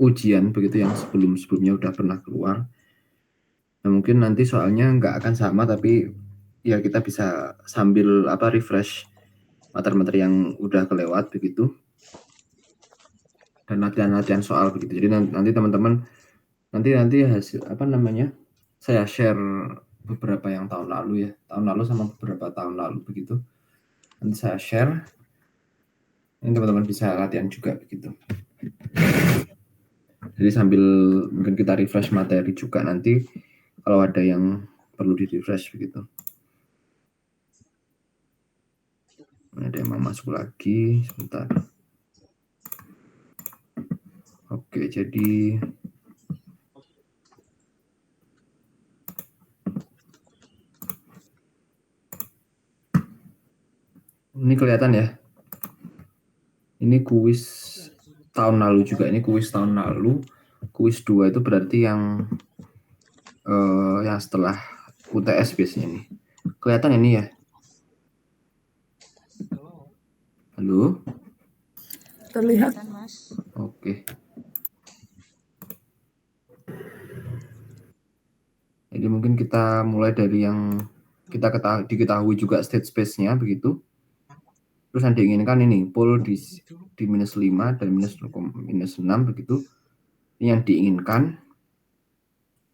ujian begitu yang sebelumnya udah pernah keluar. Nah, mungkin nanti soalnya nggak akan sama, tapi ya kita bisa sambil refresh materi-materi yang udah kelewat begitu, dan latihan-latihan soal begitu. Jadi nanti teman-teman nanti hasil saya share beberapa yang tahun lalu sama beberapa tahun lalu begitu. Nanti saya share, ini teman-teman bisa latihan juga begitu. Jadi sambil mungkin kita refresh materi juga, nanti kalau ada yang perlu di refresh begitu. Ada yang mau masuk lagi sebentar. Oke, jadi ini kelihatan ya. Ini kuis tahun lalu juga. Ini kuis tahun lalu. Kuis 2 itu berarti yang setelah UTS biasanya nih. Kelihatan ini ya? Halo? Terlihat, Mas. Oke. Jadi mungkin kita mulai dari yang kita diketahui juga state space-nya begitu. Terus yang diinginkan ini pol di -5 dan -6 begitu. Ini yang diinginkan.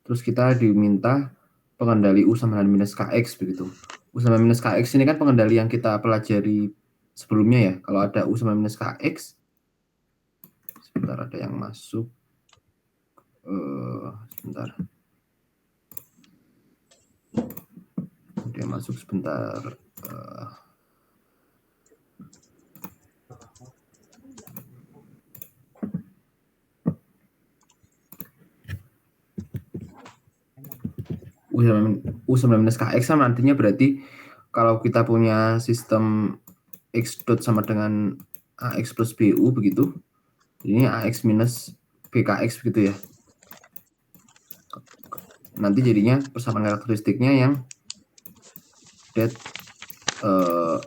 Terus kita diminta pengendali U sama dengan minus KX begitu. U sama minus KX ini kan pengendali yang kita pelajari sebelumnya ya. Kalau ada U sama minus KX, sebentar ada yang masuk. Sebentar. Ada yang masuk sebentar. U sama minus KX sama nantinya berarti kalau kita punya sistem X dot sama dengan AX plus BU begitu. Ini AX minus BKX begitu ya. Nanti jadinya persamaan karakteristiknya yang det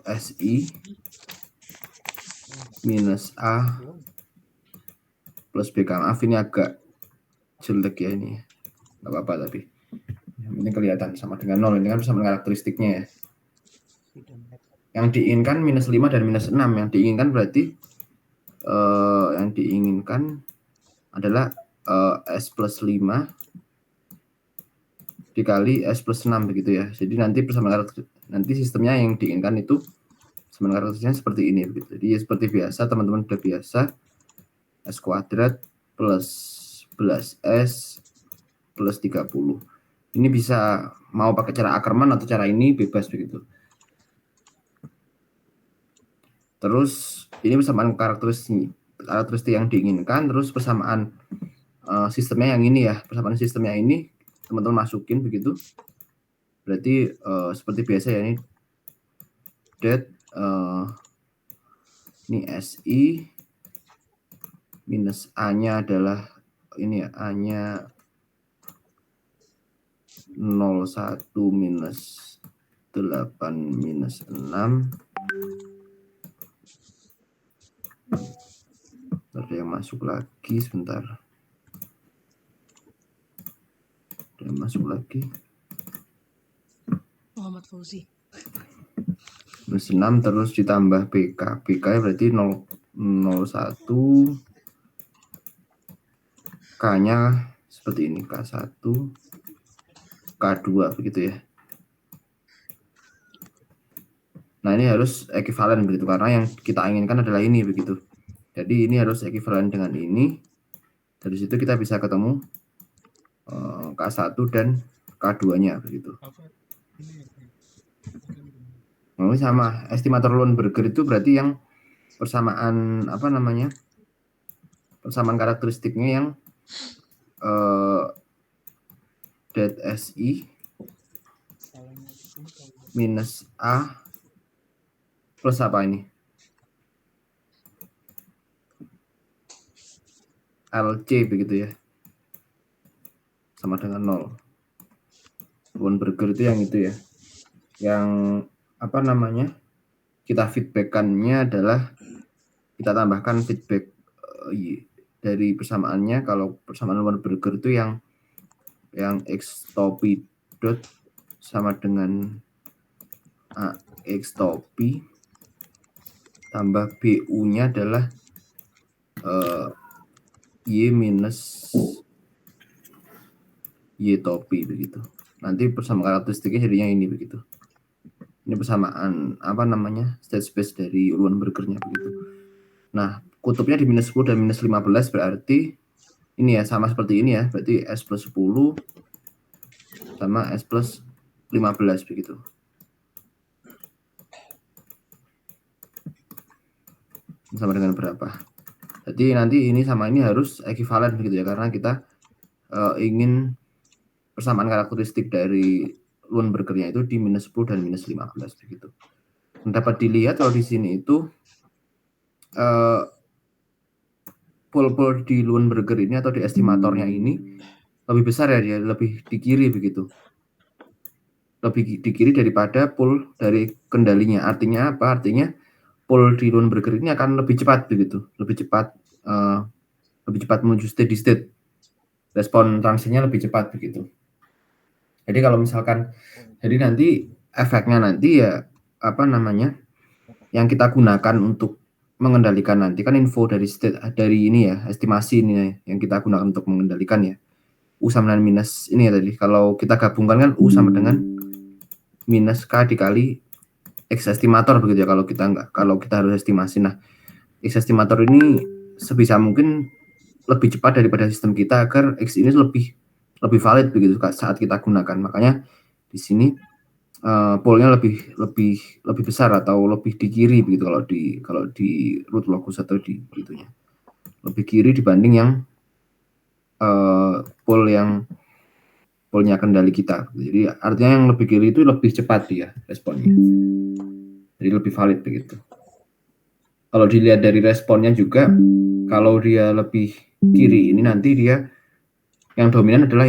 SI minus A plus BK. Maaf ini agak jelek ya ini. Nggak apa-apa tapi. Yang penting kelihatan sama dengan 0. Ini kan persamaan karakteristiknya ya. Yang diinginkan minus 5 dan minus 6. Yang diinginkan berarti yang diinginkan adalah S plus 5 dikali S plus 6 begitu ya. Jadi nanti persamaan nanti sistemnya yang diinginkan itu persamaan karakteristiknya seperti ini begitu. Jadi seperti biasa teman-teman sudah biasa S kuadrat plus 11S plus 30. Ini bisa mau pakai cara Ackermann atau cara ini bebas begitu. Terus ini persamaan karakteristik yang diinginkan, terus persamaan sistemnya yang ini ya, persamaan sistemnya ini teman-teman masukin begitu. Berarti seperti biasa ya, ini det ini SI minus A-nya adalah ini ya, A-nya 01 minus 8 minus 6. Ada yang masuk lagi sebentar. Ada yang masuk lagi. Muhammad Fauzi. Minus 6 terus ditambah BK. BK berarti 01. K-nya seperti ini, K1, K2 begitu ya. Nah, ini harus ekuivalen begitu karena yang kita inginkan adalah ini begitu. Jadi ini harus ekuivalen dengan ini. Dari situ kita bisa ketemu K1 dan K2-nya begitu. Nah, sama estimator Lone-Burger itu berarti yang persamaan persamaan karakteristiknya yang det SI minus A plus apa ini? LC begitu ya. Sama dengan 0. Lone-Burger itu yang itu ya. Yang kita feedback-kannya adalah kita tambahkan feedback dari persamaannya, kalau persamaan luar burger itu yang X topi dot sama dengan X topi tambah BU-nya adalah Y minus Y topi begitu. Nanti persamaan karakteristiknya jadinya ini begitu. Ini persamaan apa namanya state space dari uluan burgernya begitu. Nah, kutubnya di minus 10 dan minus 15 berarti ini ya sama seperti ini ya, berarti S plus 10 sama S plus 15 begitu. Sama dengan berapa? Jadi nanti ini sama ini harus ekivalen begitu ya, karena kita ingin persamaan karakteristik dari uluan burgernya itu di minus 10 dan minus 15 begitu. Dan dapat dilihat kalau di sini itu pol-pol di uluan burger ini atau di estimatornya ini lebih besar ya, dia lebih di kiri begitu. Lebih di kiri daripada pol dari kendalinya. Artinya apa? Artinya pol di uluan burger ini akan lebih cepat begitu, lebih cepat menuju steady state. Respon transinya lebih cepat begitu. Jadi kalau misalkan, jadi nanti efeknya nanti ya apa namanya, yang kita gunakan untuk mengendalikan nanti kan info dari state dari ini ya, estimasi ini ya, yang kita gunakan untuk mengendalikan ya. U sama dengan minus ini ya tadi. Kalau kita gabungkan kan U sama dengan minus K dikali X estimator begitu ya, kalau kita harus estimasi. Nah, X estimator ini sebisa mungkin lebih cepat daripada sistem kita agar X ini lebih valid begitu saat kita gunakan. Makanya di sini polnya lebih besar atau lebih di kiri begitu kalau di root locus atau di itunya. Lebih kiri dibanding yang polnya kendali kita. Jadi artinya yang lebih kiri itu lebih cepat ya responnya. Jadi lebih valid begitu. Kalau dilihat dari responnya juga, kalau dia lebih kiri ini nanti dia yang dominan adalah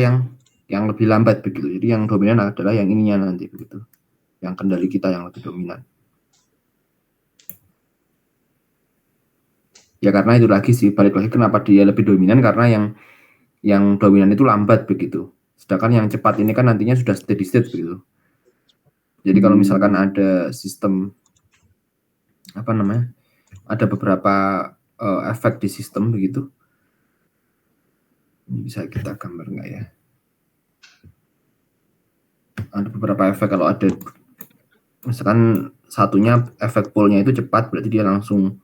yang lebih lambat begitu. Jadi yang dominan adalah yang ininya nanti begitu. Yang kendali kita yang lebih dominan. Ya karena itu lagi sih, balik lagi kenapa dia lebih dominan, karena yang dominan itu lambat begitu. Sedangkan yang cepat ini kan nantinya sudah steady state begitu. Jadi kalau misalkan ada sistem apa namanya, ada beberapa efek di sistem begitu. Ini bisa kita gambar nggak ya? Ada beberapa efek, kalau ada misalkan satunya efek polnya itu cepat, berarti dia langsung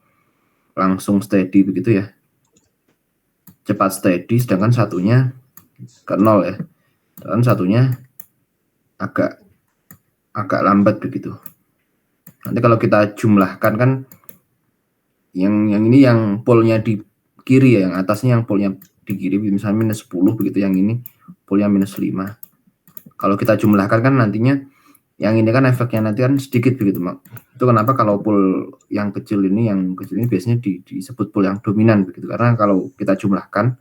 steady begitu ya, cepat steady, sedangkan satunya ke 0 ya, dan satunya agak lambat begitu. Nanti kalau kita jumlahkan kan yang ini yang polnya di kiri ya, yang atasnya yang polnya di kiri misalnya minus 10 begitu, yang ini polnya minus 5. Kalau kita jumlahkan kan nantinya yang ini kan efeknya nanti kan sedikit begitu, Mak. Itu kenapa kalau pol yang kecil ini biasanya disebut pol yang dominan begitu, karena kalau kita jumlahkan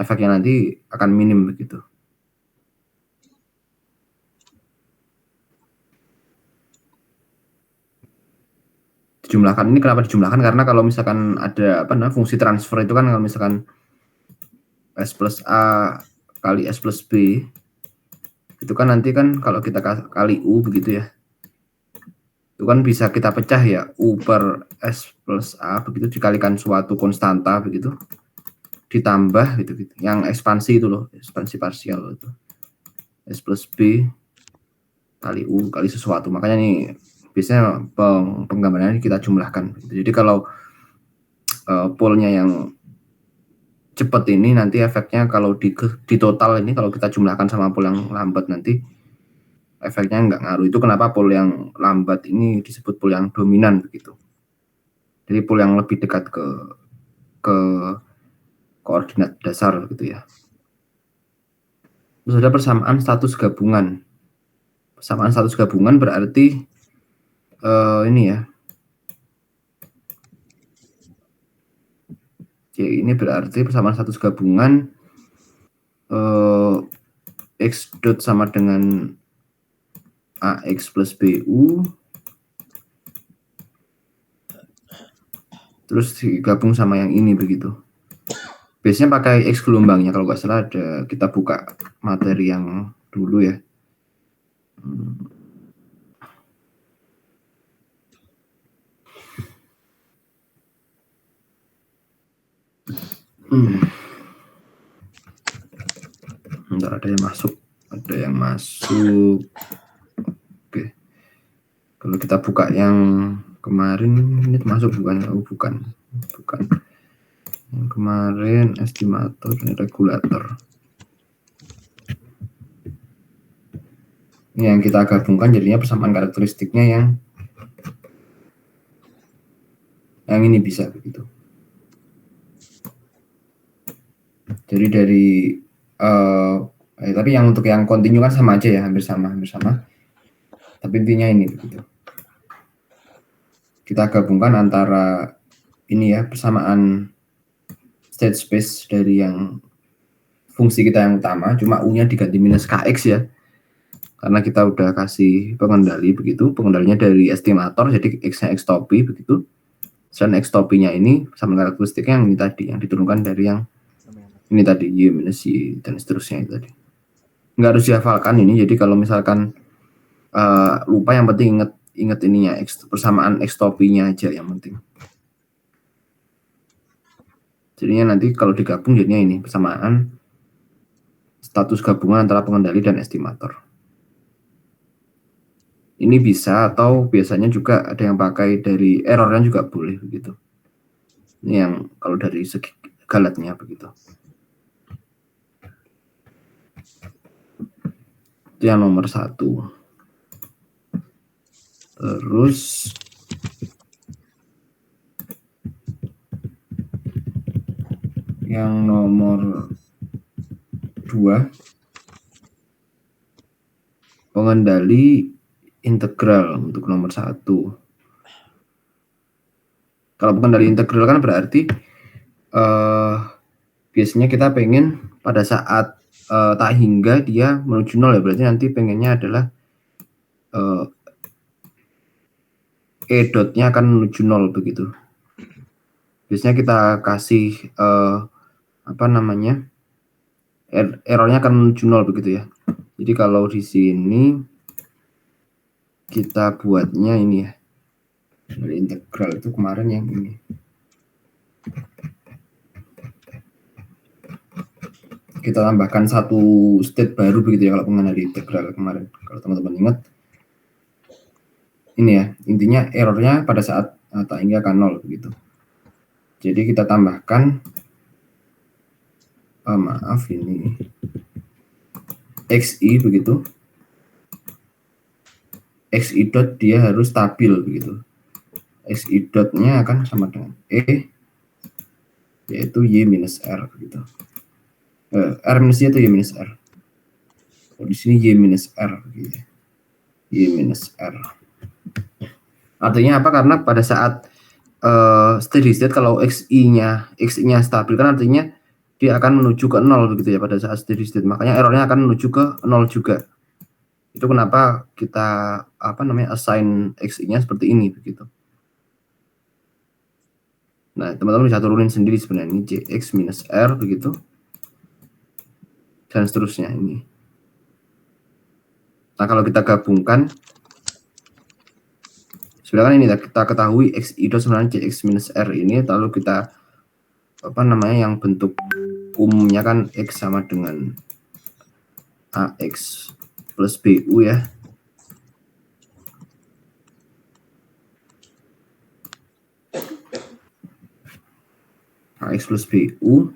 efeknya nanti akan minim begitu. Dijumlahkan ini kenapa dijumlahkan? Karena kalau misalkan ada fungsi transfer itu kan, kalau misalkan S plus A kali S plus B itu kan nanti kan kalau kita kali U begitu ya, itu kan bisa kita pecah ya, U per S plus A begitu dikalikan suatu konstanta begitu, ditambah gitu. Yang ekspansi itu loh, ekspansi parsial itu. S plus B kali U kali sesuatu. Makanya nih biasanya penggambarannya kita jumlahkan. Jadi kalau polnya yang cepat ini nanti efeknya kalau di total ini kalau kita jumlahkan sama pol yang lambat nanti efeknya nggak ngaruh. Itu kenapa pol yang lambat ini disebut pol yang dominan begitu. Jadi pol yang lebih dekat ke koordinat dasar gitu ya. Terus ada persamaan status gabungan. Persamaan status gabungan berarti ini ya. Jadi ini berarti persamaan status gabungan X dot sama dengan AX plus BU, terus digabung sama yang ini begitu. Biasanya pakai X gelombangnya, kalau nggak salah ada, kita buka materi yang dulu ya. Bentar, ada yang masuk. Oke. Kalau kita buka yang kemarin, ini masuk bukan? Oh, bukan. Yang kemarin estimator dan regulator. Ini yang kita gabungkan jadinya persamaan karakteristiknya yang ini bisa begitu. Jadi dari tapi yang untuk yang kontinu kan sama aja ya, hampir sama. Tapi intinya ini begitu. Kita gabungkan antara ini ya, persamaan state space dari yang fungsi kita yang utama, cuma U-nya diganti minus KX ya. Karena kita udah kasih pengendali begitu, pengendalinya dari estimator, jadi X-nya Xtopy begitu. Dan Xtopy-nya ini sama karakteristiknya yang ini tadi, yang diturunkan dari yang ini tadi, Y minus Y, dan seterusnya itu tadi. Nggak harus dihafalkan ini, jadi kalau misalkan lupa, yang penting inget ininya, persamaan Xtopy-nya aja yang penting. Jadinya nanti kalau digabung jadinya ini, persamaan status gabungan antara pengendali dan estimator. Ini bisa, atau biasanya juga ada yang pakai dari errornya juga boleh begitu. Ini yang kalau dari segi galatnya begitu. Itu yang nomor 1. Terus yang nomor 2, pengendali integral untuk nomor 1. Kalau pengendali integral kan berarti biasanya kita pengen pada saat tak hingga dia menuju 0 ya, berarti nanti pengennya adalah E dotnya akan menuju 0 begitu. Biasanya kita kasih errornya akan menuju 0 begitu ya. Jadi kalau di sini kita buatnya ini ya, dari integral itu kemarin yang ini. Kita tambahkan satu state baru begitu ya kalau pengendali integral kemarin. Kalau teman-teman ingat, ini ya, intinya errornya pada saat tak hingga akan 0 begitu. Jadi kita tambahkan ini XI begitu. XI dot dia harus stabil begitu. XI dotnya akan sama dengan E, yaitu Y minus R begitu. R minus Y atau Y minus R. Oh, di sini Y minus R gitu. Y minus R. Artinya apa? Karena pada saat steady state, kalau XI-nya stabil kan artinya dia akan menuju ke 0 begitu ya pada saat steady state. Makanya errornya akan menuju ke 0 juga. Itu kenapa kita assign XI-nya seperti ini begitu. Nah, teman-teman bisa turunin sendiri sebenarnya, ini JX minus R begitu. Dan seterusnya ini. Nah, kalau kita gabungkan, sebenarnya ini kita ketahui XI dot sebenarnya JX minus R ini, lalu kita yang bentuk umumnya kan X sama dengan AX plus BU ya. AX plus BU.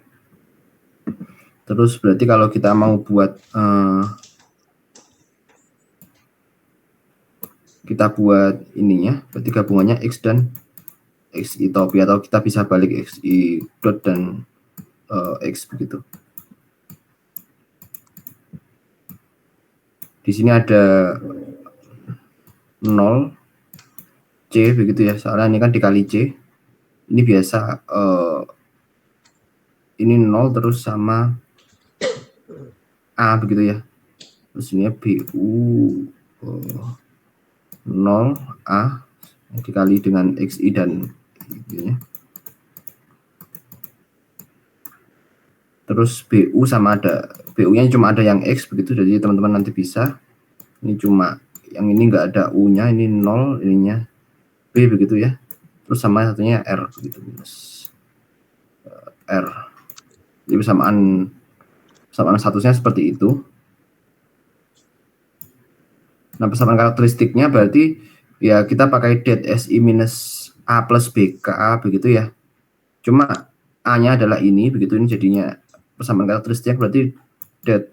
Terus berarti kalau kita mau buat ininya, berarti gabungannya X dan XI topi, atau kita bisa balik XI dot dan X begitu. Di sini ada 0 C begitu ya, soalnya ini kan dikali C. Ini biasa ini 0 terus sama A begitu ya. Terus ini BU 0 A dikali dengan XI dan gitu ya. Terus BU sama ada BU-nya cuma ada yang X begitu, jadi teman-teman nanti bisa. Ini cuma yang ini enggak ada U-nya, ini 0, ininya B begitu ya. Terus sama satunya R begitu, minus R. Jadi persamaan statusnya seperti itu. Nah, persamaan karakteristiknya berarti ya kita pakai det SI minus A plus BK begitu ya. Cuma A-nya adalah ini begitu, ini jadinya persamaan karakteristiknya berarti det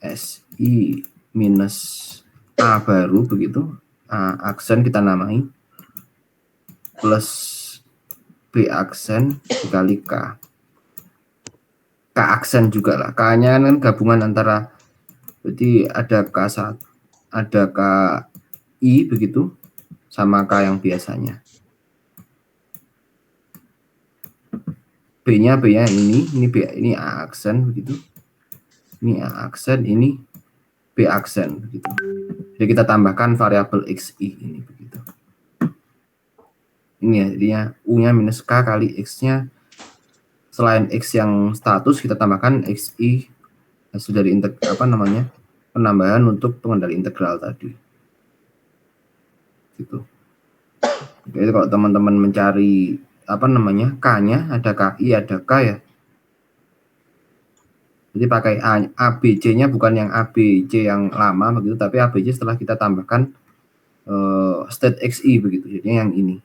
SI minus A baru begitu, A aksen kita namai, plus B aksen dikali K. K aksen juga lah, K-nya kan gabungan antara, berarti ada K1, ada KI begitu, sama K yang biasanya. B-nya ini B, ini A aksen begitu. Ini A aksen, ini B aksen begitu. Jadi kita tambahkan variabel XI ini begitu. Ini ya, jadinya U-nya minus K kali X-nya. Selain X yang status, kita tambahkan XI hasil dari penambahan untuk pengendali integral tadi. Gitu. Jadi kalau teman-teman mencari K-nya, ada KI, ada K ya. Jadi pakai ABC-nya bukan yang ABC yang lama begitu, tapi ABC setelah kita tambahkan state XI begitu. Jadi yang ini.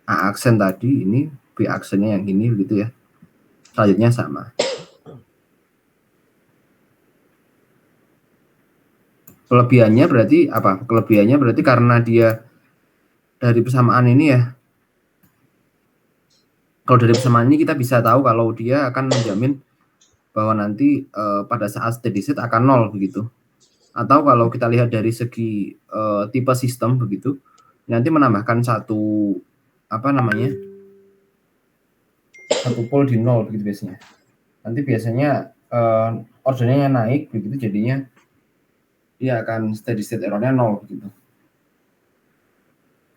A aksen tadi, ini B aksennya yang ini begitu ya. Selanjutnya sama. Kelebihannya berarti apa? Kelebihannya berarti karena dia dari persamaan ini ya. Kalau dari persamaan ini kita bisa tahu kalau dia akan menjamin bahwa nanti pada saat steady state akan 0 begitu. Atau kalau kita lihat dari segi tipe sistem begitu, nanti menambahkan satu pole di 0 begitu biasanya. Nanti biasanya ordernya naik begitu, jadinya dia akan steady state errornya 0 begitu.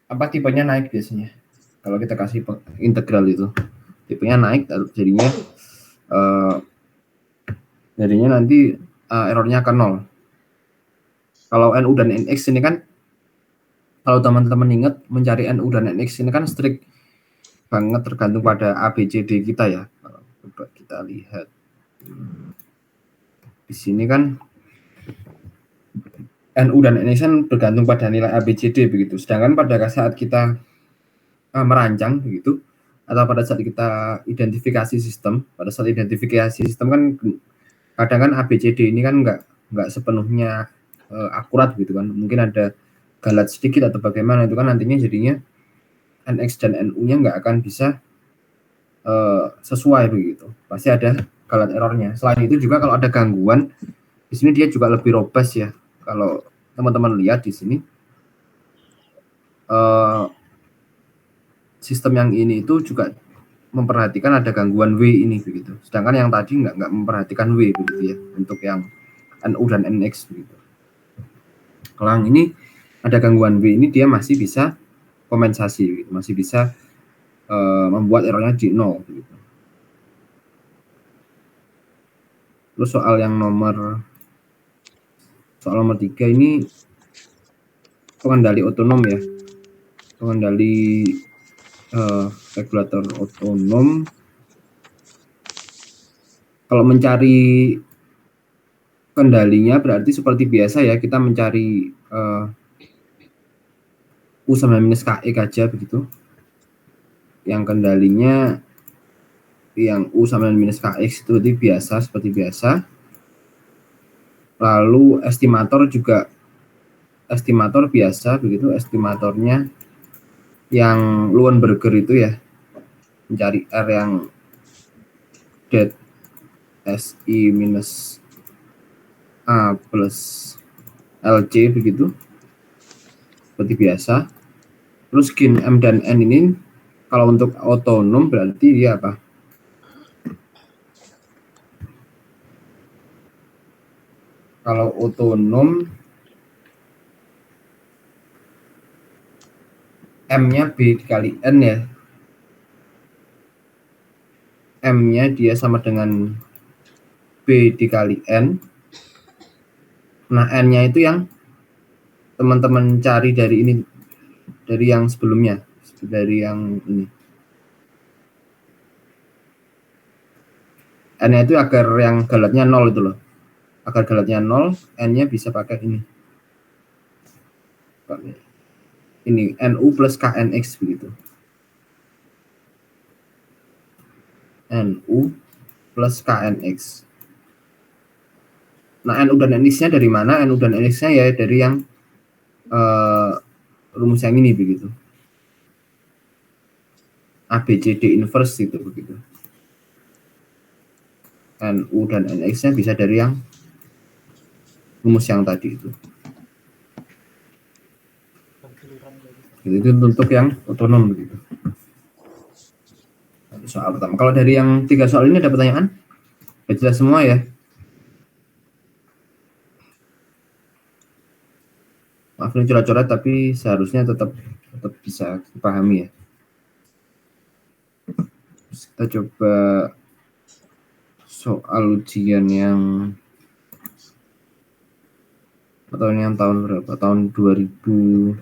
Tipenya naik biasanya. Kalau kita kasih integral itu, tipenya naik, jadinya nanti errornya akan 0. Kalau NU dan NX ini kan, kalau teman-teman ingat mencari NU dan NX ini kan strict banget tergantung pada ABCD kita ya. Coba kita lihat di sini kan NU dan NX kan bergantung pada nilai ABCD begitu. Sedangkan pada saat kita merancang begitu, atau pada saat kita identifikasi sistem, kan kadang kan ABCD ini kan nggak sepenuhnya akurat gitu kan. Mungkin ada galat sedikit atau bagaimana, itu kan nantinya jadinya NX dan NU-nya nggak akan bisa sesuai begitu. Pasti ada galat errornya. Selain itu juga kalau ada gangguan, di sini dia juga lebih robust ya. Kalau teman-teman lihat di sini, sistem yang ini itu juga memperhatikan ada gangguan W ini begitu. Sedangkan yang tadi nggak memperhatikan W begitu ya, untuk yang NU dan NX begitu. Kalau yang ini ada gangguan W ini, dia masih bisa kompensasi, gitu. Masih bisa membuat errornya di 0 gitu. Terus soal nomor 3 ini pengendali otonom ya. Pengendali regulator otonom. Kalau mencari kendalinya berarti seperti biasa ya, kita mencari U sama minus KE aja begitu. Yang kendalinya yang U sama minus KX itu biasa, seperti biasa. Lalu estimator biasa begitu, estimatornya yang Luenberger itu ya, mencari R yang det SI minus A plus LC begitu, seperti biasa. Terus GIN M dan N ini kalau untuk otonom berarti dia apa? Kalau otonom M-nya B dikali N ya. M-nya dia sama dengan B dikali N. Nah, N-nya itu yang teman-teman cari dari ini, dari yang sebelumnya, dari yang ini. N-nya itu agar yang galatnya 0 itu loh. Agar galatnya 0, N-nya bisa pakai ini. Ini NU plus KNX begitu. NU plus KNX. Nah, NU dan NX-nya dari mana? NU dan NX-nya ya dari yang rumus yang ini begitu. ABCD inverse itu begitu. NU dan NX-nya bisa dari yang rumus yang tadi itu. Itu untuk yang otonom begitu. Soal pertama. Kalau dari yang 3 soal ini ada pertanyaan? Jelas semua ya? Maaf ini coret-coret tapi seharusnya tetap bisa dipahami ya. Kita coba soal ujian yang tahun berapa? Tahun 2021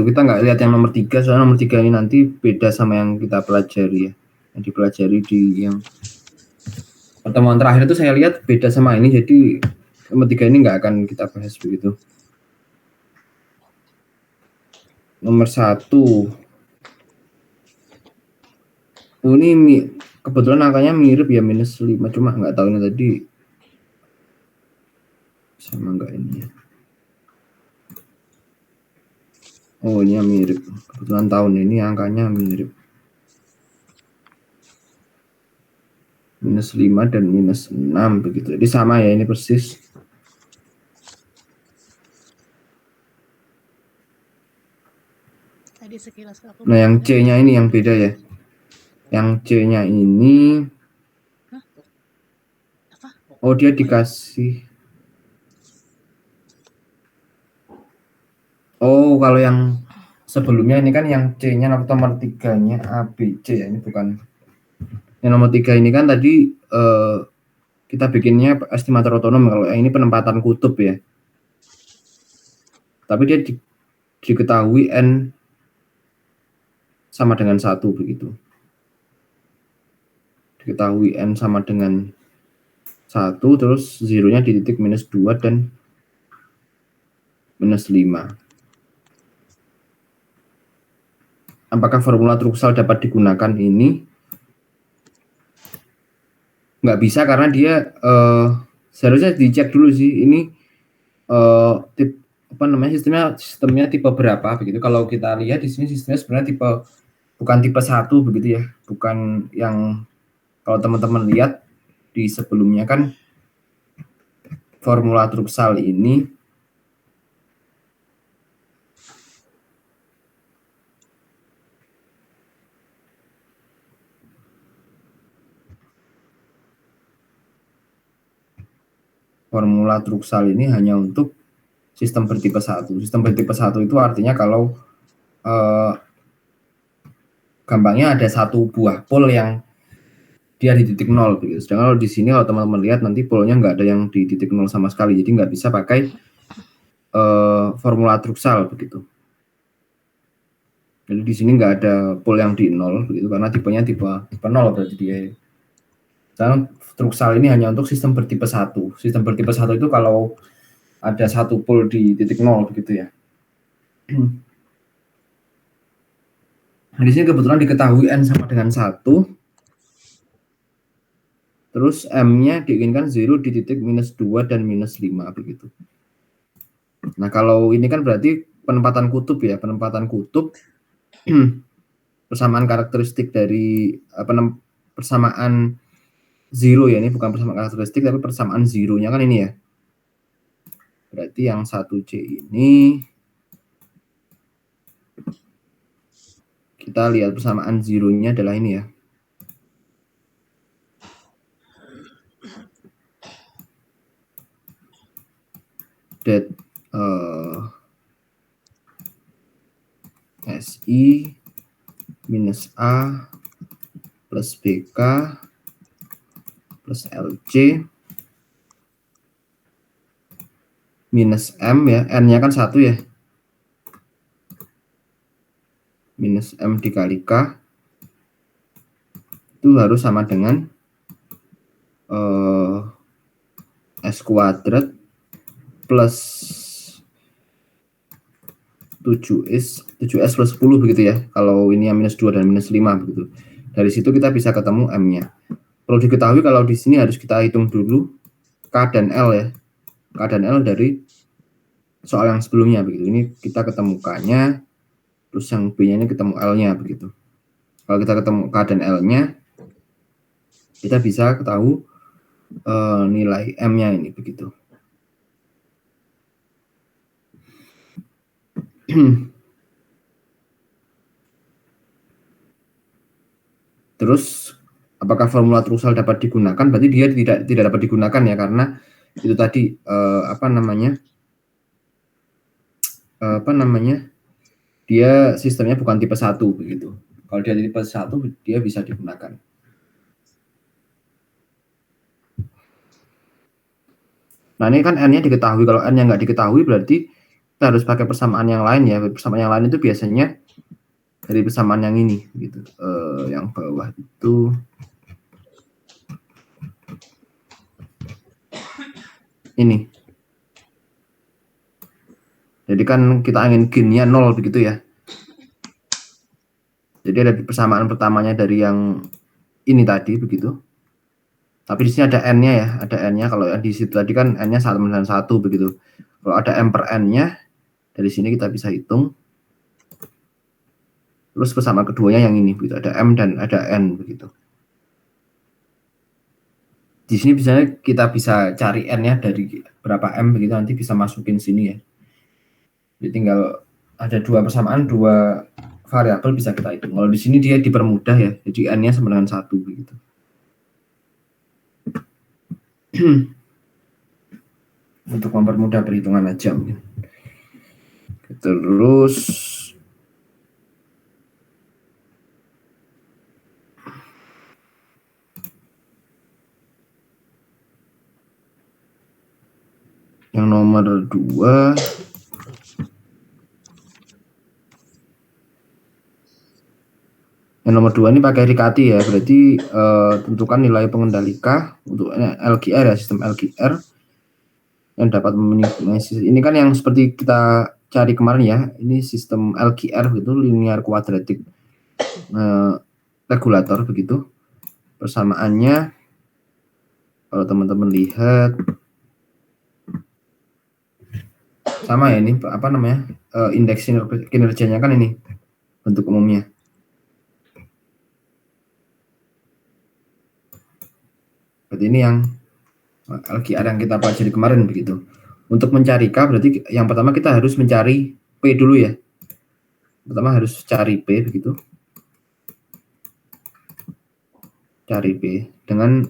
kita nggak lihat yang nomor 3, soalnya nomor 3 ini nanti beda sama yang kita pelajari ya. Yang dipelajari di yang pertemuan terakhir itu saya lihat beda sama ini, jadi nomor 3 ini nggak akan kita bahas begitu. Nomor 1. Ini kebetulan angkanya mirip ya, -5, cuma nggak tahu ini tadi sama nggak ini ya. Oh, ini yang mirip. Kebetulan tahun ini angkanya mirip. -5 dan -6 begitu. Jadi sama ya, ini persis. Tadi sekilas aku. Nah, yang C-nya ini yang beda ya. Yang C-nya ini apa? Oh, dia dikasih. Oh, kalau yang sebelumnya ini kan yang C-nya nomor 3-nya ABC ya, ini bukan. Yang nomor 3 ini kan tadi kita bikinnya estimator otonom, kalau yang ini penempatan kutub ya. Tapi dia diketahui N sama dengan 1 begitu. Diketahui N sama dengan 1, terus zeronya di titik -2 dan -5. Apakah formula Truxell dapat digunakan ini? Nggak bisa, karena dia seharusnya dicek dulu sih ini sistemnya tipe berapa begitu. Kalau kita lihat di sini sistemnya sebenarnya bukan tipe 1 begitu ya, bukan yang kalau teman-teman lihat di sebelumnya kan formula Truxell ini hanya untuk sistem bertipe 1. Sistem bertipe 1 itu artinya kalau gampangnya ada satu buah pol yang dia di titik 0 begitu. Sedangkan kalau di sini kalau teman-teman lihat nanti polnya nggak ada yang di titik 0 sama sekali, jadi nggak bisa pakai formula Truxell begitu. Jadi di sini nggak ada pol yang di 0 begitu, karena tipenya tipe 0 berarti dia. Sekarang Truxell ini hanya untuk sistem bertipe 1. Sistem bertipe 1 itu kalau ada satu pol di titik 0 begitu ya. Nah, di sini kebetulan diketahui N sama dengan 1. Terus M-nya diinginkan 0 di titik -2 dan -5 begitu. Nah, kalau ini kan berarti penempatan kutub ya, penempatan kutub persamaan karakteristik dari persamaan 0 ya, ini bukan persamaan karakteristik tapi persamaan 0-nya kan ini ya. Berarti yang 1C ini kita lihat persamaan 0-nya adalah ini ya. That SI minus A plus BK plus LC minus M ya, N-nya kan 1 ya, minus M dikali K itu harus sama dengan S kuadrat plus 7S plus 10 begitu ya, kalau ini yang minus 2 dan minus 5 begitu. Dari situ kita bisa ketemu M-nya. Perlu diketahui kalau di sini harus kita hitung dulu K dan L ya, K dan L dari soal yang sebelumnya begitu. Ini kita ketemu K-nya, terus yang B-nya ini ketemu L-nya begitu. Kalau kita ketemu K dan L-nya, kita bisa ketahui nilai M-nya ini begitu. Terus apakah formula Trussell dapat digunakan? Berarti dia tidak dapat digunakan ya, karena itu tadi dia sistemnya bukan tipe 1 begitu. Kalau dia tipe 1 dia bisa digunakan. Nah, ini kan N-nya diketahui. Kalau N-nya nggak diketahui berarti kita harus pakai persamaan yang lain ya. Persamaan yang lain itu biasanya dari persamaan yang ini gitu. Yang bawah itu ini. Jadi kan kita ingin gain-nya 0 begitu ya. Jadi ada persamaan pertamanya dari yang ini tadi begitu. Tapi di sini ada N-nya ya, ada N-nya. Kalau di situ tadi kan N-nya 1 dan 1 begitu. Kalau ada M per N-nya, dari sini kita bisa hitung. Terus persamaan keduanya yang ini, begitu. Ada M dan ada N begitu. Di sini misalnya kita bisa cari N-nya dari berapa M begitu, nanti bisa masukin sini ya. Jadi tinggal ada dua persamaan, dua variabel bisa kita hitung. Kalau di sini dia dipermudah ya, jadi N-nya sama dengan 1 begitu. Untuk mempermudah perhitungan aja mungkin. Terus yang nomor 2 ini pakai Riccati ya, berarti tentukan nilai pengendali K untuk LGR ya, sistem LGR yang dapat meminimasi. Ini kan yang seperti kita cari kemarin ya, ini sistem LGR gitu, linear quadratic regulator begitu. Persamaannya kalau teman-teman lihat sama ya, ini apa namanya, indeks kinerjanya kan ini bentuk umumnya. Berarti ini yang LGR yang kita pelajari kemarin begitu. Untuk mencari K berarti yang pertama kita harus mencari P dulu ya. Pertama harus cari P begitu. Cari P dengan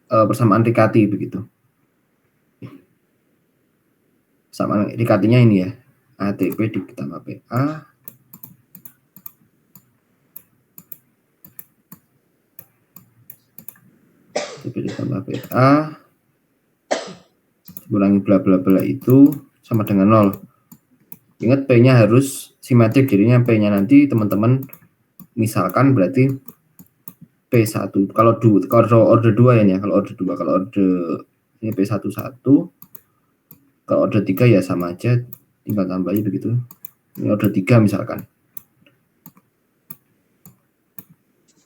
persamaan Riccati begitu. Persamaan Riccatinya ini ya. ATP ditambah PA ATP ditambah PA kurangi bla bla bla itu sama dengan 0. Ingat P-nya harus simetrik, jadinya P-nya nanti teman-teman misalkan berarti P1. Kalau order 2 ya, kalau order 2, kalau order ini P11, kalau order 3 ya sama aja, tinggal tambah aja begitu. Ini order 3 misalkan.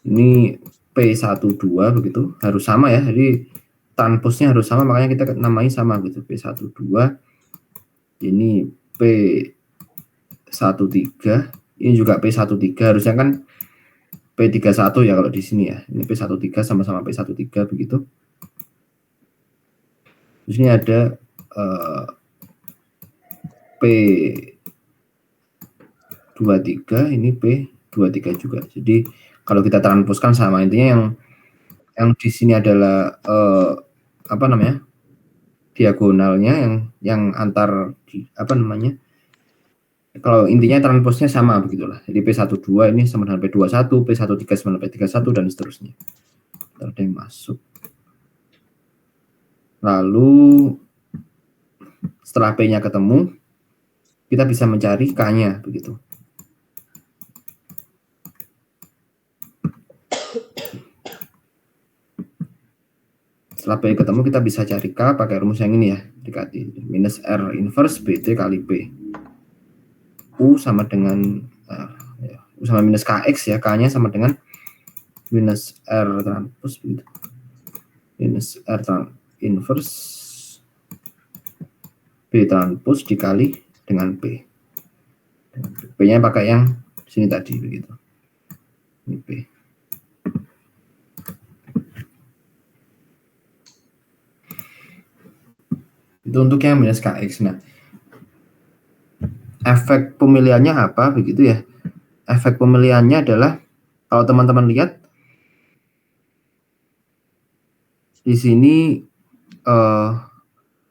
Ini P12 begitu, harus sama ya. Jadi transpose-nya harus sama, makanya kita namai sama gitu. P12 ini P13, ini juga P13, harusnya kan P31 ya kalau di sini ya. Ini P13 sama-sama P13 begitu. Di sini ada P23, ini P23 juga. Jadi kalau kita transposkan sama, intinya yang di sini adalah apa namanya? Diagonalnya yang antar apa namanya? Kalau intinya transposnya sama begitulah. Jadi P12 ini sama dengan P21, P13 sama dengan P31 dan seterusnya. Ada yang masuk. Lalu setelah P-nya ketemu, kita bisa mencari K-nya begitu. Setelah P ketemu, kita bisa cari K pakai rumus yang ini ya, dikati minus R inverse BT kali P. U sama dengan U sama minus KX ya, K-nya sama dengan minus R transpose begitu. Minus R inverse B transpose dikali dengan P. P-nya pakai yang sini tadi begitu. Ini P. Itu untuk yang minus KX. Nah, efek pemilihannya apa begitu ya? Efek pemilihannya adalah kalau teman-teman lihat di sini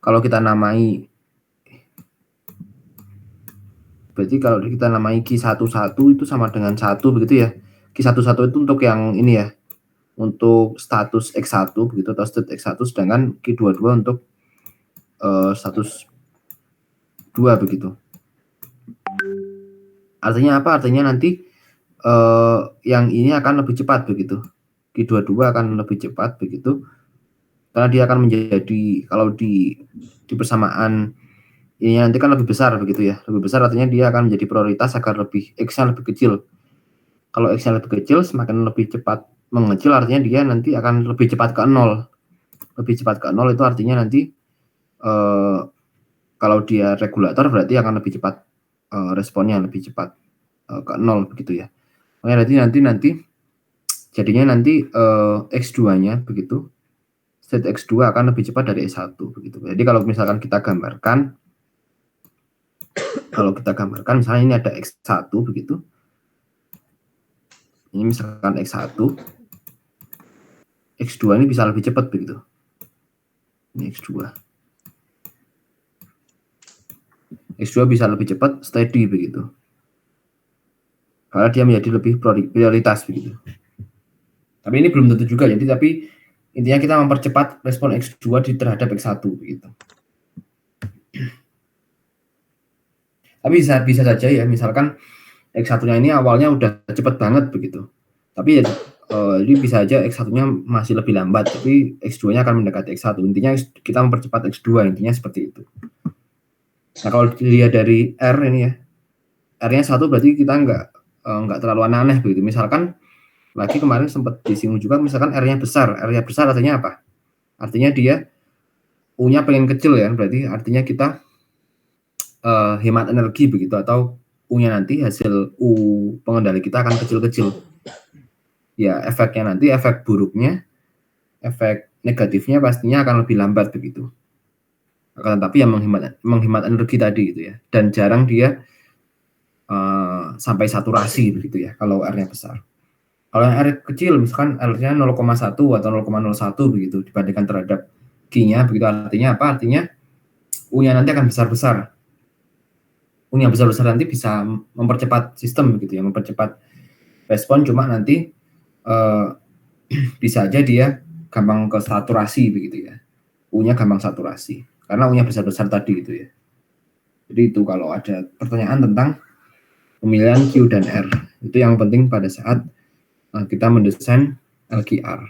kalau kita namai, berarti kalau kita namai Q11 itu sama dengan 1 begitu ya. Q11 itu untuk yang ini ya, untuk status X1 begitu atau state X1, sedangkan Q22 untuk status 2 begitu. Artinya apa? Artinya nanti yang ini akan lebih cepat begitu. Q22 akan lebih cepat begitu. Karena dia akan menjadi, kalau di persamaan ini nanti kan lebih besar begitu ya. Lebih besar artinya dia akan menjadi prioritas agar lebih X-nya lebih kecil. Kalau X-nya lebih kecil, semakin lebih cepat mengecil artinya dia nanti akan lebih cepat ke 0. Lebih cepat ke 0 itu artinya nanti kalau dia regulator berarti akan lebih cepat responnya, lebih cepat ke 0 begitu ya. Makanya nanti jadinya nanti X2-nya begitu. State X2 akan lebih cepat dari S1 begitu. Jadi kalau misalkan kita gambarkan, misalnya ini ada X1 begitu. Ini misalkan X1, X2 ini bisa lebih cepat begitu. Ini X2. X2 bisa lebih cepat steady begitu. Karena dia menjadi lebih prioritas begitu. Tapi ini belum tentu juga, jadi tapi intinya kita mempercepat respon X2 terhadap X1 begitu. Tapi bisa saja ya, misalkan X1-nya ini awalnya udah cepet banget begitu. Tapi ya ini bisa aja X1-nya masih lebih lambat, tapi X2-nya akan mendekati X1. Intinya kita mempercepat X2, intinya seperti itu. Nah, kalau dilihat dari R ini ya, R-nya 1 berarti kita nggak terlalu aneh-aneh begitu. Misalkan lagi kemarin sempat disinggung juga, misalkan R-nya besar. R-nya besar artinya apa? Artinya dia U-nya pengen kecil ya, berarti artinya kita hemat energi begitu, atau U-nya nanti hasil U pengendali kita akan kecil-kecil. Ya, efeknya nanti, efek buruknya, efek negatifnya pastinya akan lebih lambat begitu. Akan tetapi yang menghemat energi tadi gitu ya, dan jarang dia sampai saturasi begitu ya kalau R-nya besar. Kalau yang R kecil misalkan R-nya 0,1 atau 0,01 begitu dibandingkan terhadap Q-nya begitu, artinya apa? Artinya U-nya nanti akan besar-besar. U-nya besar-besar nanti bisa mempercepat sistem begitu ya, mempercepat respon, cuma nanti bisa aja dia gampang ke saturasi begitu ya. U-nya gampang saturasi karena U-nya besar-besar tadi gitu ya. Jadi itu kalau ada pertanyaan tentang pemilihan Q dan R, itu yang penting pada saat kita mendesain LQR.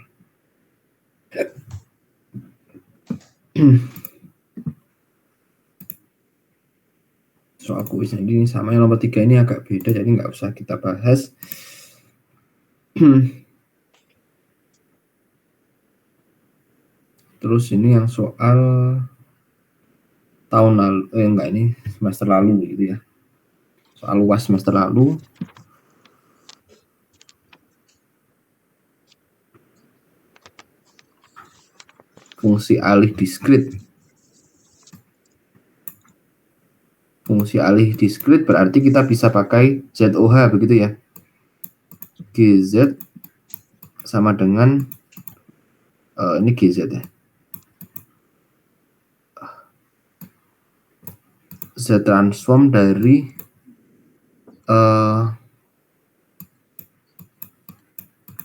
Soal kuisnya ini sama yang nomor 3 ini agak beda, jadi nggak usah kita bahas. Terus ini yang soal tahun lalu, enggak, ini semester lalu gitu ya. Soal UAS semester lalu. Fungsi alih diskrit. Fungsi alih diskrit berarti kita bisa pakai ZOH begitu ya. GZ sama dengan ini GZ ya. Z transform dari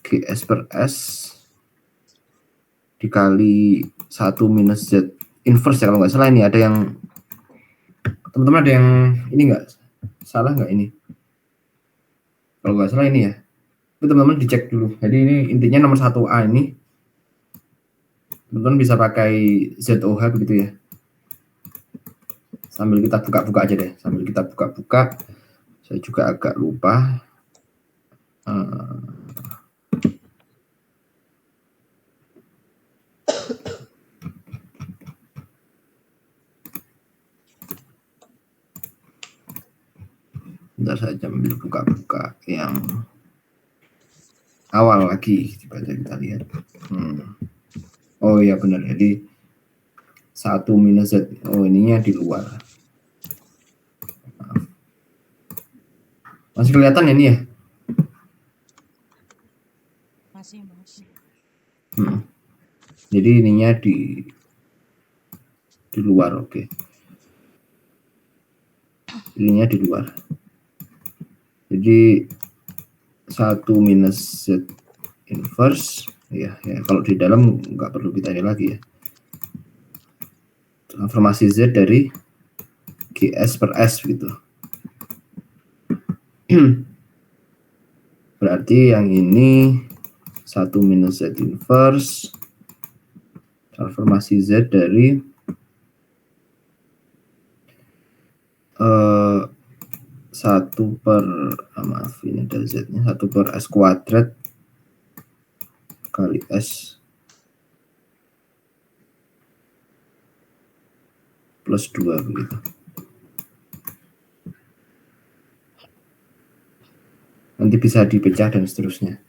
GS per S dikali 1 minus Z inverse ya, kalau nggak salah. Ini ada yang teman-teman ada yang ini nggak salah nggak ini? Kalau nggak salah ini ya, itu teman-teman dicek dulu. Jadi ini intinya nomor 1A ini teman-teman bisa pakai ZOH begitu ya. Sambil kita buka-buka aja deh, sambil kita buka-buka. Saya juga agak lupa. Bentar saja ambil buka-buka yang awal lagi, coba kita lihat. Oh iya benar, jadi 1 minus Z. Oh ininya di luar. Maaf. Masih kelihatan ya ini ya? Masih, Mas. Jadi ininya di luar, oke. Ininya di luar. Jadi 1 minus Z inverse ya, kalau di dalam nggak perlu kita ini lagi ya. Transformasi Z dari GS per S gitu. Berarti yang ini 1 minus Z inverse transformasi Z dari 1 per maaf ini ada Z nya, 1 per S kuadrat kali S plus 2 begitu. Nanti bisa dipecah dan seterusnya.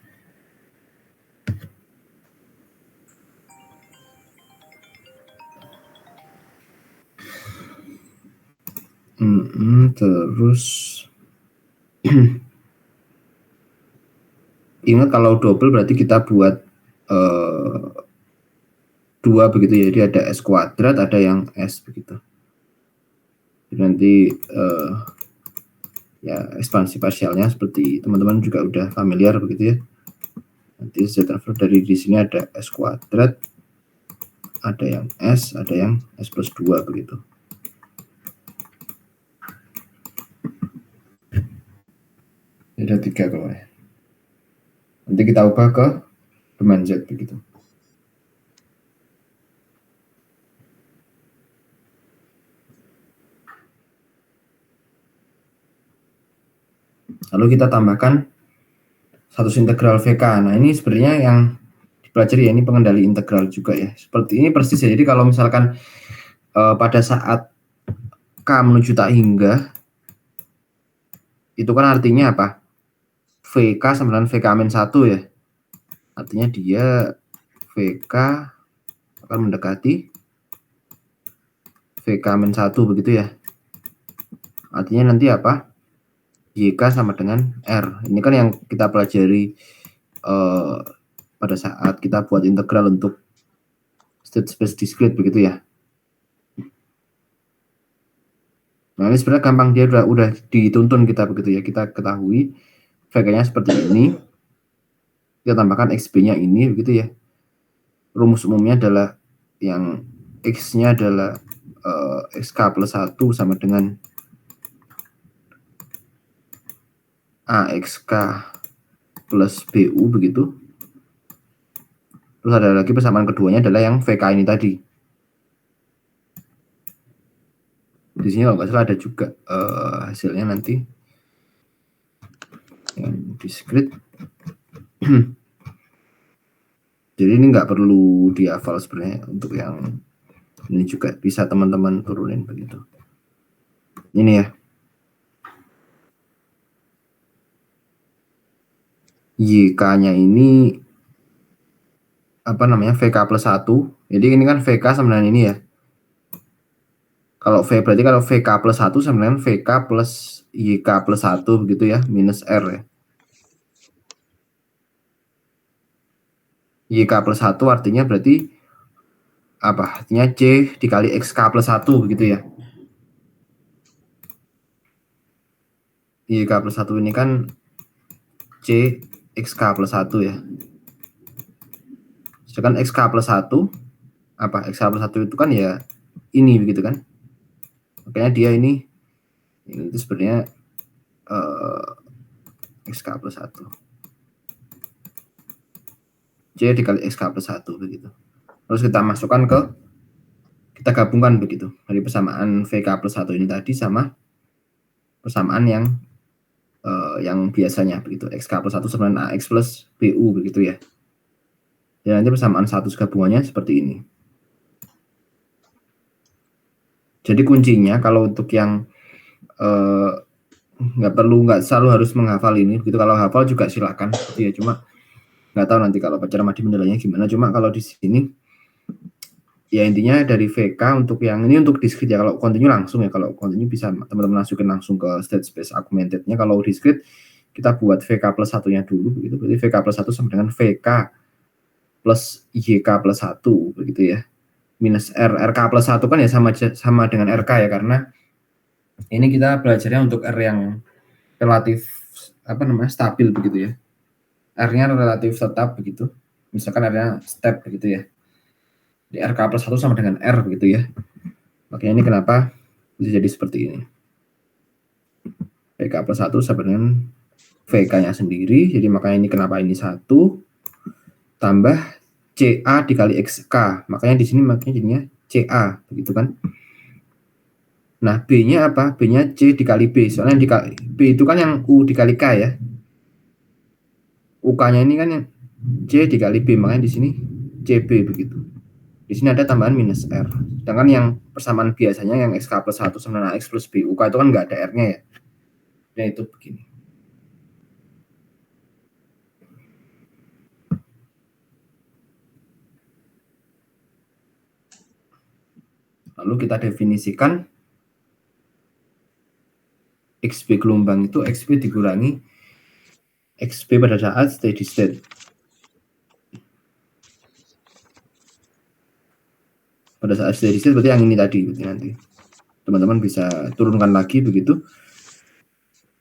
Terus ingat kalau double berarti kita buat 2 begitu ya. Jadi ada S kuadrat, ada yang S begitu. Jadi nanti ya ekspansi parsialnya seperti teman-teman juga udah familiar begitu ya. Nanti Z transfer dari di sini ada S kuadrat, ada yang S, ada yang S plus 2 begitu. Ada 3 kalau ya. Nanti kita ubah ke domain Z begitu. Lalu kita tambahkan status integral VK. Nah ini sebenarnya yang dipelajari ya, ini pengendali integral juga ya. Seperti ini persis ya. Jadi kalau misalkan pada saat K menuju tak hingga, itu kan artinya apa? VK sama dengan VK-1 ya. Artinya dia VK akan mendekati VK-1 begitu ya. Artinya nanti apa? YK sama dengan R. Ini kan yang kita pelajari pada saat kita buat integral untuk state space discrete begitu ya. Nah ini sebenarnya gampang, dia udah dituntun kita begitu ya. Kita ketahui VK-nya seperti ini. Kita tambahkan XB-nya ini begitu ya. Rumus umumnya adalah yang X-nya adalah XK plus 1 sama dengan AXK plus BU begitu. Terus ada lagi persamaan keduanya adalah yang VK ini tadi. Di sini kalau nggak salah ada juga hasilnya nanti yang discrete. Jadi ini nggak perlu dihafal sebenarnya, untuk yang ini juga bisa teman-teman turunin begitu. Ini ya. YK-nya ini apa namanya, VK plus 1. Jadi ini kan VK sama dengan ini ya. Kalau V berarti kalau VK plus 1 sama dengan VK plus YK plus 1 begitu ya, minus R ya. YK plus 1 artinya berarti apa? Artinya C dikali XK plus 1 begitu ya. YK plus 1 ini kan C XK plus 1 ya. Sedangkan XK plus 1 apa? XK plus 1 itu kan ya ini begitu kan. Makanya dia ini itu sebenarnya XK plus 1. C dikali XK plus 1 begitu. Terus kita masukkan kita gabungkan begitu. Dari persamaan VK plus 1 ini tadi sama persamaan yang biasanya begitu. XK plus 1 sama dengan AX plus BU begitu ya. Dan nanti persamaan status gabungannya seperti ini. Jadi kuncinya kalau untuk yang nggak selalu harus menghafal ini begitu. Kalau hafal juga silakan gitu ya, cuma nggak tahu nanti kalau Pak Cermadi menilainya gimana. Cuma kalau di sini ya intinya dari VK untuk yang ini untuk discrete ya. Kalau continue langsung ya, kalau continue bisa teman-teman masukin langsung ke state space augmented-nya. Kalau discrete kita buat VK plus satunya dulu begitu. Berarti VK plus 1 sama dengan VK plus YK plus 1 begitu ya. Minus RK plus 1 kan ya sama dengan RK ya, karena ini kita belajarnya untuk R yang relatif stabil begitu ya. R-nya relatif tetap begitu. Misalkan R-nya step begitu ya. Di RK plus 1 sama dengan R begitu ya. Makanya ini kenapa bisa jadi seperti ini. VK plus 1 sama dengan VK-nya sendiri. Jadi makanya ini kenapa ini 1 tambah CA dikali XK. Makanya di sini makanya jadinya CA begitu kan. Nah, B-nya apa? B-nya C dikali B. Soalnya B itu kan yang U dikali K ya. UK-nya ini kan yang C dikali B, makanya di sini CB begitu. Di sini ada tambahan minus R. Sedangkan yang persamaan biasanya yang XK plus 1 sama dengan AX plus B, UK itu kan nggak ada R-nya ya. Dan itu begini. Lalu kita definisikan XB gelombang itu XB dikurangi XB pada saat steady state. Pada saat steady state berarti yang ini tadi nanti. Teman-teman bisa turunkan lagi begitu.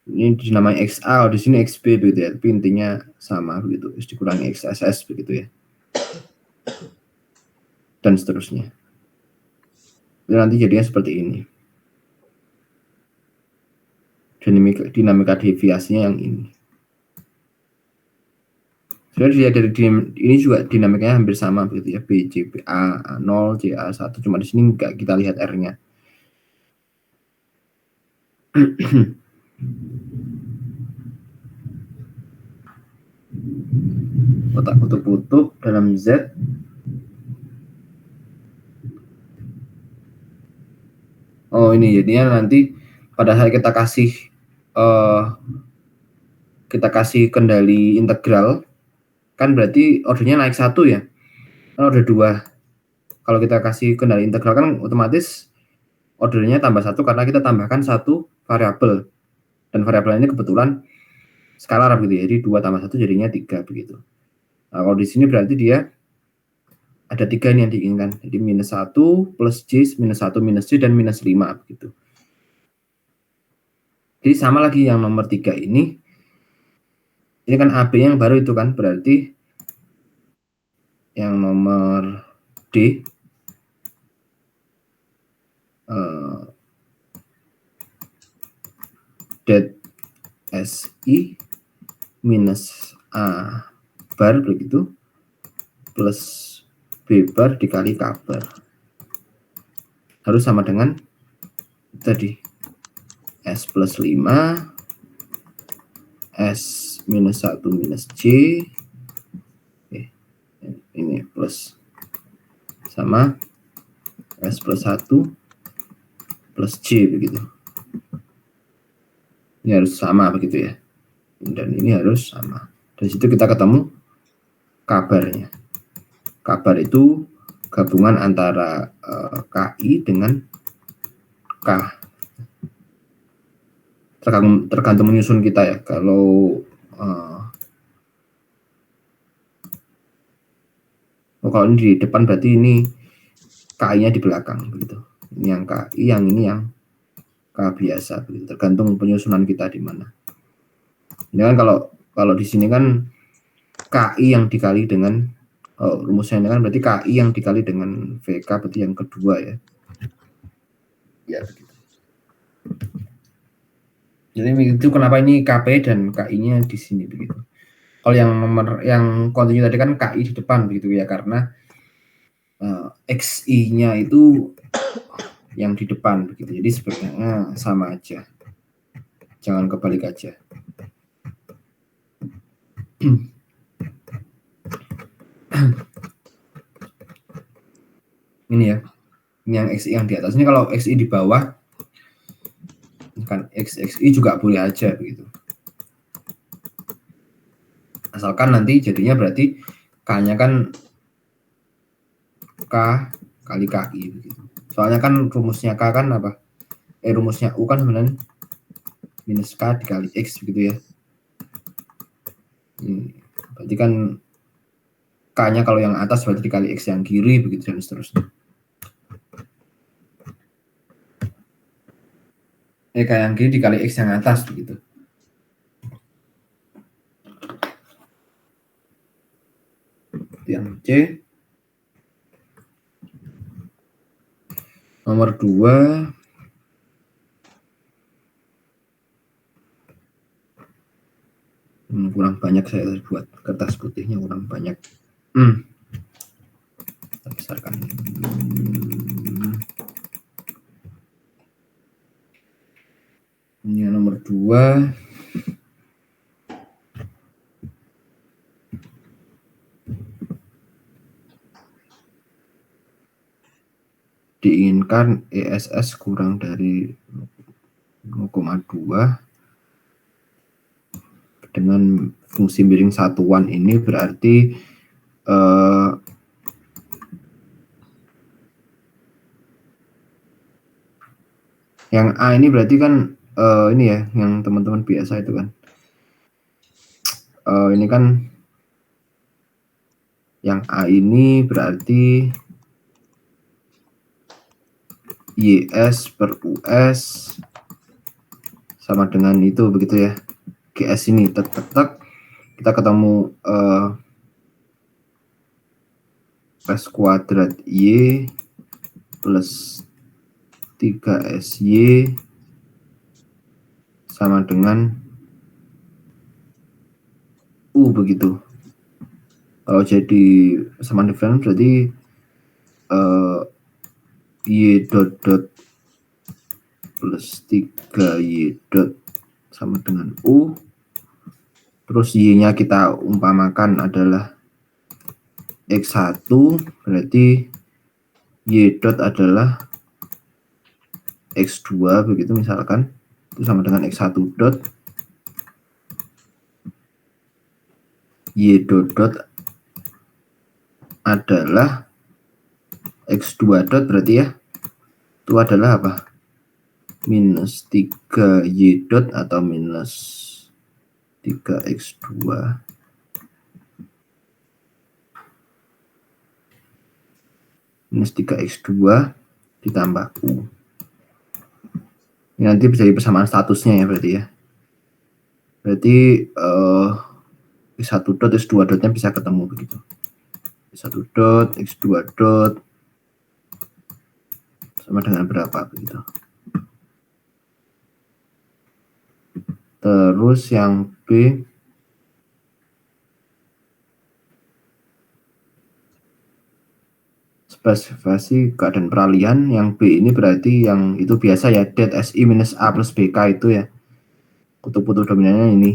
Ini dinamai XA, di sini XB begitu ya. Tapi intinya sama begitu. Terus dikurangi XSS begitu ya. Dan seterusnya. Dan nanti jadinya seperti ini. Dinamika deviasinya yang ini. Sebenarnya dari ini juga dinamikanya hampir sama begitu ya. B, C, B, A, 0, C, A 1. Cuma di sini nggak kita lihat R-nya. Kotak kutub-kutub dalam Z. Oh ini jadinya nanti pada saat kita kasih kendali integral kan berarti ordernya naik 1 ya. Kan order 2. Kalau kita kasih kendali integral kan otomatis ordernya tambah 1 karena kita tambahkan 1 variabel. Dan variabel ini kebetulan skalar begitu ya. Jadi 2 tambah 1 jadinya 3 begitu. Nah, kalau di sini berarti dia ada 3 nih yang diinginkan. Jadi minus 1 plus J, minus 1 minus J, dan minus 5 begitu. Jadi sama lagi yang nomor 3 ini. Ini kan AB yang baru itu kan, berarti yang nomor D det SI minus A bar begitu plus B bar dikali K bar harus sama dengan tadi S plus 5 S minus 1 minus J ini plus sama S plus 1 plus J begitu. Ini harus sama begitu ya. Dan ini harus sama. Dari situ kita ketemu kabarnya. Kabar itu gabungan antara KI dengan K. Tergantung menyusun kita ya. Kalau ini di depan berarti ini KI-nya di belakang begitu. Ini yang KI, yang ini yang K biasa, tergantung penyusunan kita di mana. Ini kan kalau di sini kan KI yang dikali dengan rumusnya ini kan berarti KI yang dikali dengan VK berarti yang kedua ya. Ya begitu. Jadi itu kenapa ini KP dan KI-nya di sini begitu. Kalau yang kontinu tadi kan KI di depan begitu ya, karena XI-nya itu yang di depan begitu. Jadi sebenarnya sama aja. Jangan kebalik aja. Ini ya. Ini yang XI yang di atas. Ini kalau XI di bawah kan XI juga boleh aja begitu. Asalkan nanti jadinya berarti K-nya kan K kali KI begitu. Soalnya kan rumusnya K kan apa? Rumusnya U kan sebenarnya minus K dikali X begitu ya. Berarti kan K-nya kalau yang atas berarti dikali X yang kiri begitu dan seterusnya. K yang kiri dikali X yang atas begitu. Yang C. Nomor 2. Kurang banyak saya buat kertas putihnya, kurang banyak. Kita besarkan. Ini nomor 2. Diinginkan ESS kurang dari 0,2 dengan fungsi miring satuan ini berarti yang A ini berarti kan ini ya yang teman-teman biasa itu kan ini kan yang A ini berarti YS per US sama dengan itu begitu ya. GS ini tetap kita ketemu S kuadrat Y plus 3SY sama dengan U begitu. Kalau jadi sama diferensial berarti Y dot plus 3Y dot sama dengan U. Terus Y-nya kita umpamakan adalah X1, berarti Y dot adalah X2 begitu misalkan. Itu sama dengan X1 dot Y dot adalah X2 dot berarti ya itu adalah apa? Minus 3Y dot atau minus 3X2 minus 3X2 ditambah U. Ini nanti bisa jadi persamaan statusnya ya berarti ya. Berarti X1 dot X2 dotnya bisa ketemu begitu. X1 dot X2 dot sama dengan berapa begitu. Terus yang B spesifikasi keadaan peralihan. Yang B ini berarti yang itu biasa ya, det SI minus A plus BK itu ya. Kutub-kutub dominannya ini.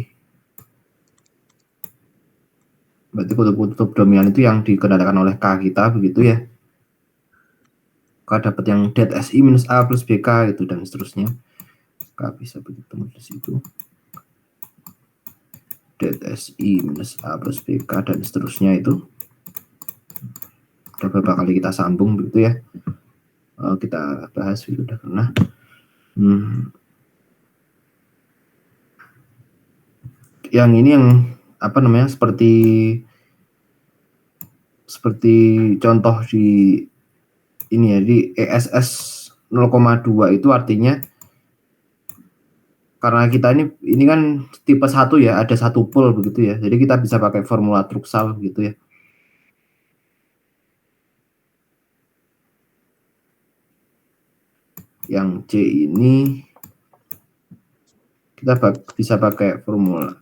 Berarti kutub-kutub dominan itu yang dikendalikan oleh K kita begitu ya. K dapat yang det SI minus A plus BK itu dan seterusnya. K bisa begitu di situ. Det SI minus A plus BK dan seterusnya itu. Udah beberapa kali kita sambung begitu ya. Kita bahas itu udah pernah. Yang ini yang apa namanya seperti contoh di ini ya, di ESS 0,2 itu artinya karena kita ini kan tipe 1 ya, ada 1 pol begitu ya. Jadi kita bisa pakai formula Truxell gitu ya. Yang C ini kita bisa pakai formula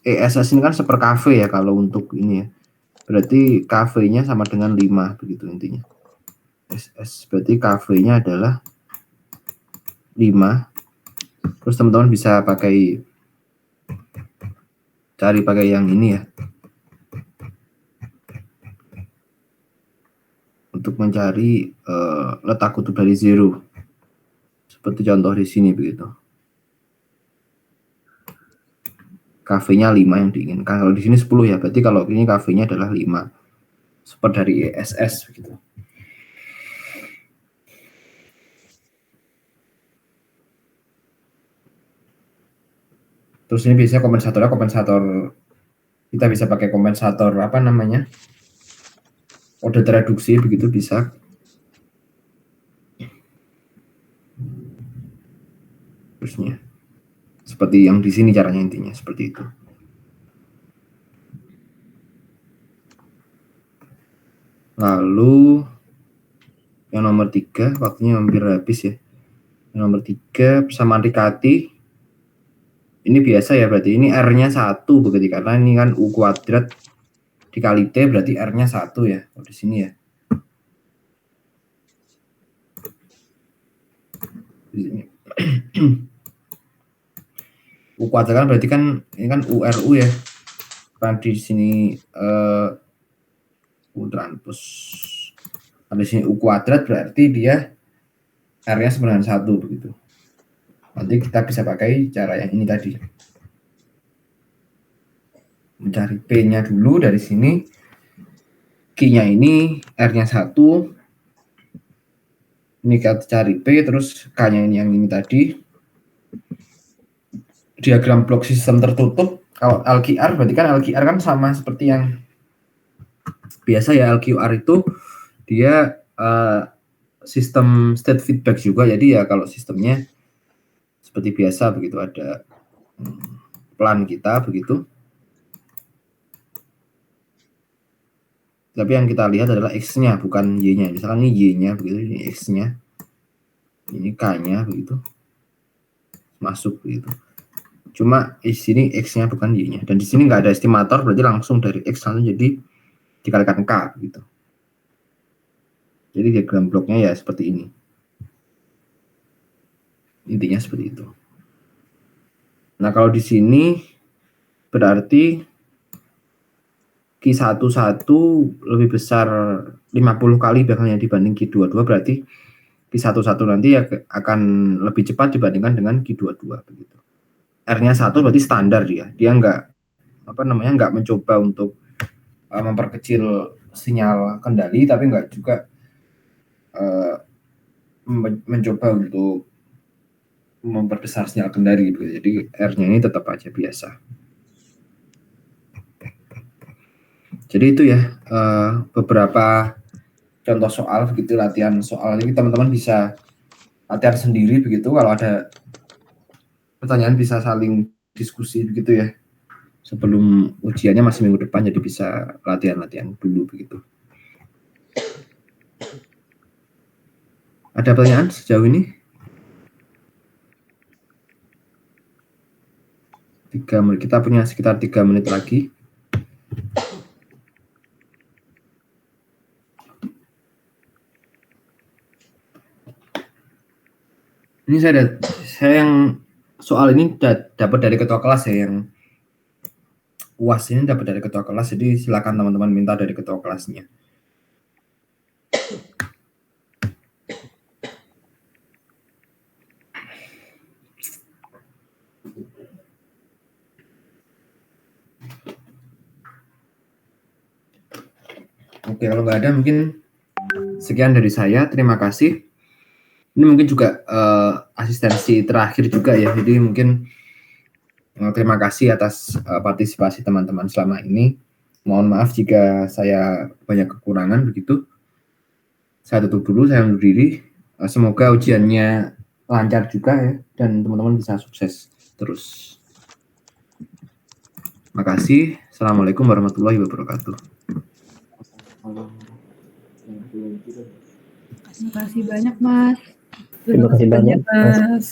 ESS ini kan seper KV ya kalau untuk ini ya. Berarti KV-nya sama dengan 5 begitu intinya. SS berarti KV-nya adalah 5. Terus teman-teman bisa cari pakai yang ini ya. Untuk mencari letak kutub dari zero. Seperti contoh di sini begitu. KV-nya 5 yang diinginkan. Kalau di sini 10 ya, berarti kalau ini KV-nya adalah 5. Seperti dari ESS begitu. Terus ini biasanya kompensator kita bisa pakai kompensator apa namanya? Order reduksi begitu bisa. Terusnya seperti yang di sini caranya intinya seperti itu. Lalu yang nomor 3 waktunya hampir habis ya. Yang nomor 3 persamaan Riccati. Ini biasa ya, berarti ini R-nya 1 begitu karena ini kan U kuadrat dikali T berarti R-nya 1 ya. Oh, di sini ya. Di sini. U kuadrat kan berarti kan ini kan URU ya. Karena di sini U transpos. Nah, di sini U kuadrat berarti dia R-nya sama dengan 1 begitu. Nanti kita bisa pakai cara yang ini tadi. Mencari P-nya dulu dari sini. Q-nya ini R-nya 1. Ini kita cari P, terus K-nya ini yang ini tadi. Diagram blok sistem tertutup. Kalau LQR berarti kan LQR kan sama seperti yang biasa ya. LQR itu dia sistem state feedback juga. Jadi ya kalau sistemnya seperti biasa begitu, ada plan kita begitu. Tapi yang kita lihat adalah X-nya bukan Y-nya. Misalkan ini Y-nya begitu, ini X-nya. Ini K-nya begitu. Masuk begitu. Cuma di sini X-nya bukan Y-nya. Dan di sini nggak ada estimator, berarti langsung dari X langsung jadi dikalikan K gitu. Jadi diagram bloknya ya seperti ini. Intinya seperti itu. Nah, kalau di sini berarti Q11 lebih besar 50 kali bahkan dibanding Q22, berarti Q11 nanti ya akan lebih cepat dibandingkan dengan Q22 begitu. R-nya 1 berarti standar dia. Dia nggak mencoba untuk memperkecil sinyal kendali, tapi nggak juga mencoba untuk memperbesar sinyal kendali gitu. Jadi R-nya ini tetap aja biasa. Jadi itu ya beberapa contoh soal begitu, latihan soal ini teman-teman bisa latihan sendiri begitu. Kalau ada pertanyaan bisa saling diskusi begitu ya. Sebelum ujiannya masih minggu depan, jadi bisa latihan-latihan dulu begitu. Ada pertanyaan sejauh ini? 3 menit. Kita punya sekitar 3 menit lagi. Ini saya yang soal ini dapat dari ketua kelas ya, yang UAS ini dapat dari ketua kelas, jadi silakan teman-teman minta dari ketua kelasnya. Oke, kalau nggak ada mungkin sekian dari saya. Terima kasih. Ini mungkin juga asistensi terakhir juga ya. Jadi mungkin terima kasih atas partisipasi teman-teman selama ini. Mohon maaf jika saya banyak kekurangan begitu. Saya tutup dulu, saya undur diri. Semoga ujiannya lancar juga ya, dan teman-teman bisa sukses terus. Makasih. Assalamualaikum warahmatullahi wabarakatuh. Makasih Terima kasih Mas. banyak, Mas. Terima kasih banyak, Mas.